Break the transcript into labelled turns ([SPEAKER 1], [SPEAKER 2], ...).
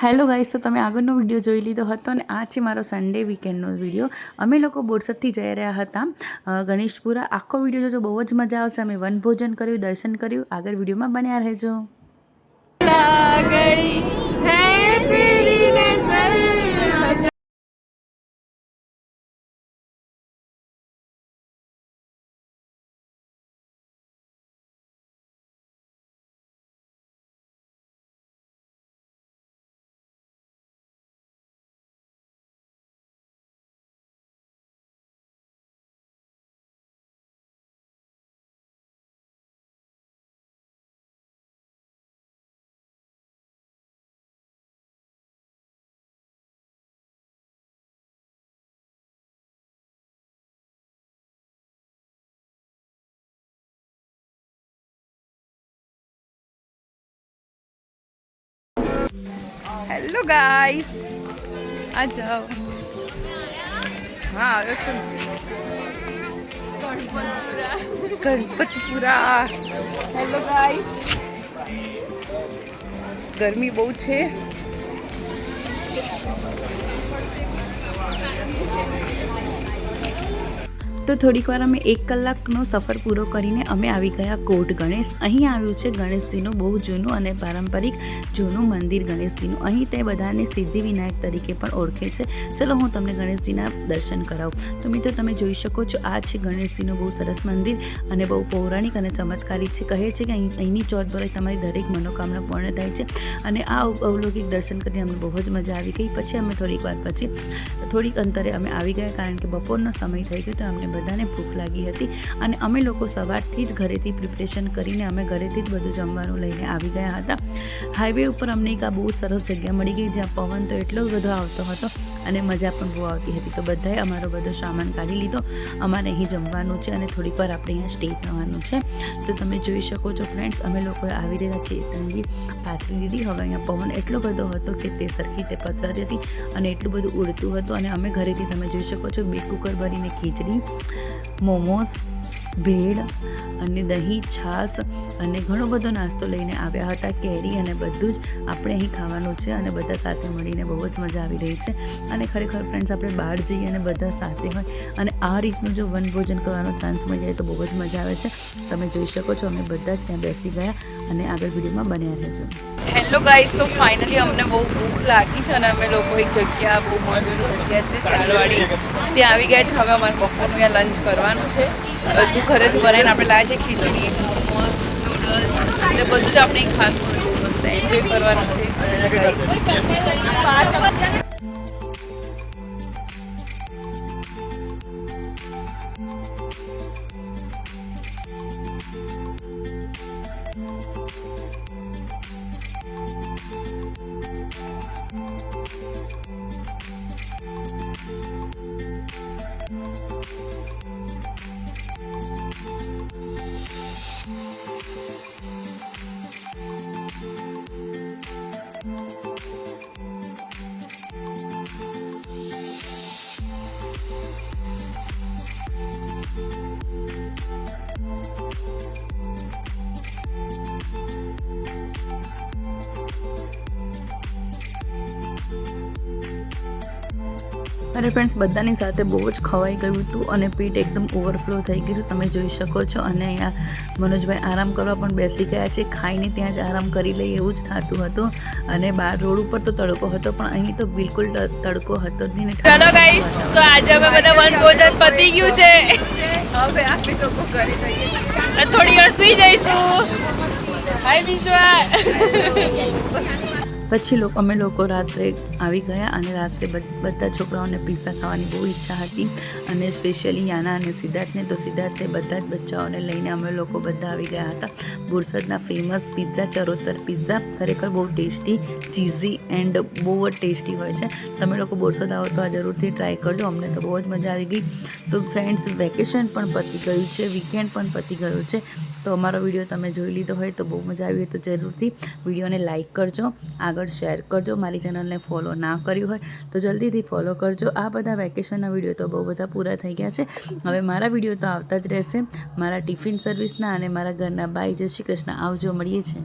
[SPEAKER 1] Hello guys, તો તમે આગળનો વિડીયો જોઈ લીધો હતો અને આ છે મારો સન્ડે વીકેન્ડનો વિડીયો। અમે લોકો બોરસદથી જઈ રહ્યા હતા ગણેશપુરા। આખો વિડીયો જોજો, બહુ જ મજા આવશે। અમે વનભોજન કર્યું, દર્શન કર્યું। આગળ વિડીયોમાં બન્યા રહેજો।
[SPEAKER 2] हेलो गाइस, आ जाओ। हाँ गणपतिपुरा। हेलो गाइस, गर्मी बहुत है।
[SPEAKER 1] તો થોડીક વાર અમે 1 કલાકનો સફર પૂરો કરીને અમે આવી ગયા કોટ ગણેશ। અહીં આવ્યું છે ગણેશજીનું બહુ જૂનું અને પારંપરિક જૂનું મંદિર ગણેશજીનું। અહીં તે બધાને સિદ્ધિવિનાયક તરીકે પણ ઓળખે છે। ચલો હું તમને ગણેશજીના દર્શન કરાવું। તો મિત્રો તમે જોઈ શકો છો, આ છે ગણેશજીનું બહુ સરસ મંદિર અને બહુ પૌરાણિક અને ચમત્કારી છે। કહે છે કે અહીંની ચોટ ભરાય તમારી દરેક મનોકામના પૂર્ણ થાય છે અને આ અવલૌકિક દર્શન કરીને અમને બહુ જ મજા આવી ગઈ। પછી અમે થોડીક અંતરે અમે આવી ગયા, કારણ કે બપોરનો સમય થઈ ગયો તો અમને બધાને ભૂખ લાગી હતી અને અમે લોકો સવારથી જ ઘરેથી પ્રિપરેશન કરીને અમે ઘરેથી જ બધું જમવાનું લઈને આવી ગયા હતા। હાઈવે ઉપર અમને એક આ બહુ સરસ જગ્યા મળી ગઈ, જ્યાં પવન તો એટલો બધો આવતો હતો અને મજા પણ બહુ આવતી હતી। તો બધાએ અમારો બધો સામાન કાઢી લીધો। અમારે અહીં જમવાનું છે અને થોડીક વાર આપણે અહીંયા સ્ટે થવાનું છે। તો તમે જોઈ શકો છો ફ્રેન્ડ્સ, અમે લોકોએ આવી રીતે ચેતંગી પાથરી લીધી। હવે અહીંયા પવન એટલો બધો હતો કે તે સરખી રીતે પથરાતી હતી અને એટલું બધું ઉડતું હતું। અને અમે ઘરેથી તમે જોઈ શકો છો 2 કુકર ભરીને ખીચડી, મોમોસ, ભેળ અને દહીં, છાશ અને ઘણો બધો નાસ્તો લઈને આવ્યા હતા। કેરી અને બધું જ આપણે અહીં ખાવાનું છે અને બધા સાથે મળીને બહુ જ મજા આવી રહી છે। અને ખરેખર ફ્રેન્ડ્સ, આપણે બહાર જઈએ અને બધા સાથે હોય અને આ રીતનું જો વનભોજન કરવાનો ચાન્સ મળી જાય તો બહુ જ મજા આવે છે। તમે જોઈ શકો છો, અમે બધા જ ત્યાં બેસી ગયા અને આગળ વિડીયોમાં બન્યા રહેજો।
[SPEAKER 2] हेलो गाइस, तो फाइनली अमने बहुत भूख लागी है અને અમે લોકો એક જગ્યા બહુ મસ્ત જગ્યા છે ચાલવાડી, ત્યાં આવી ગયા છે। હવે અમારે બપોરનું ત્યાં લંચ કરવાનું છે। બધું ઘરેથી બનાવીને આપણે લાવીએ છીએ, ખીચડી, મોમોસ, નૂડલ્સ, એટલે બધું જ આપણે ખાસ કરીને બહુ મસ્ત એન્જોય કરવાનું છે।
[SPEAKER 1] અરે ફ્રેન્ડ્સ, બધાની સાથે બહુ જ ખવાઈ ગયું હતું અને પેટ એકદમ ઓવરફ્લો થઈ ગયું। તમે જોઈ શકો છો અને અહીંયા મનોજભાઈ આરામ કરવા પણ બેસી ગયા છે। ખાઈને ત્યાં જ આરામ કરી લઈએ એવું જ થતું હતું। અને બહાર રોડ ઉપર તો તડકો હતો, પણ અહીં તો બિલકુલ તડકો હતો જ નહીં।
[SPEAKER 2] ચલો ગાઈસ, તો આજે અમે બધા વનભોજન પતી ગયું છે। હવે આપણે લોકો ઘરે જઈએ, થોડી વાર સુઈ જઈશું। હાય વિશ્વા।
[SPEAKER 1] પછી અમે લોકો રાત્રે આવી ગયા અને રાત્રે બધા છોકરાઓને પિઝા ખાવાની બહુ ઈચ્છા હતી અને સ્પેશિયલી યાના અને સિદ્ધાર્થને। તો સિદ્ધાર્થે બધા જ બચ્ચાઓને લઈને અમે લોકો બધા આવી ગયા હતા। બોરસદના ફેમસ પિઝા, ચરોતર પિઝા, ખરેખર બહુ ટેસ્ટી, ચીઝી એન્ડ બહુ જ ટેસ્ટી હોય છે। તમે લોકો બોરસદ આવો તો આ જરૂરથી ટ્રાય કરજો। અમને તો બહુ જ મજા આવી ગઈ। તો ફ્રેન્ડ્સ, વેકેશન પણ પતી ગયું છે, વીકેન્ડ પણ પતી ગયું છે। તો અમારો વિડીયો તમે જોઈ લીધો હોય તો બહુ મજા આવી હોય તો જરૂરથી વિડીયોને લાઇક કરજો, આગળ શેર કરજો। મારી ચેનલને ફોલો ના કર્યું હોય તો જલ્દીથી ફોલો કરજો। આ બધા વેકેશનના વિડીયો તો બહુ બધા પૂરા થઈ ગયા છે। હવે મારા વિડીયો તો આવતા જ રહેશે, મારા ટિફિન સર્વિસના અને મારા ઘરના બાય। જય શ્રી કૃષ્ણ, આવજો, મળીએ છીએ।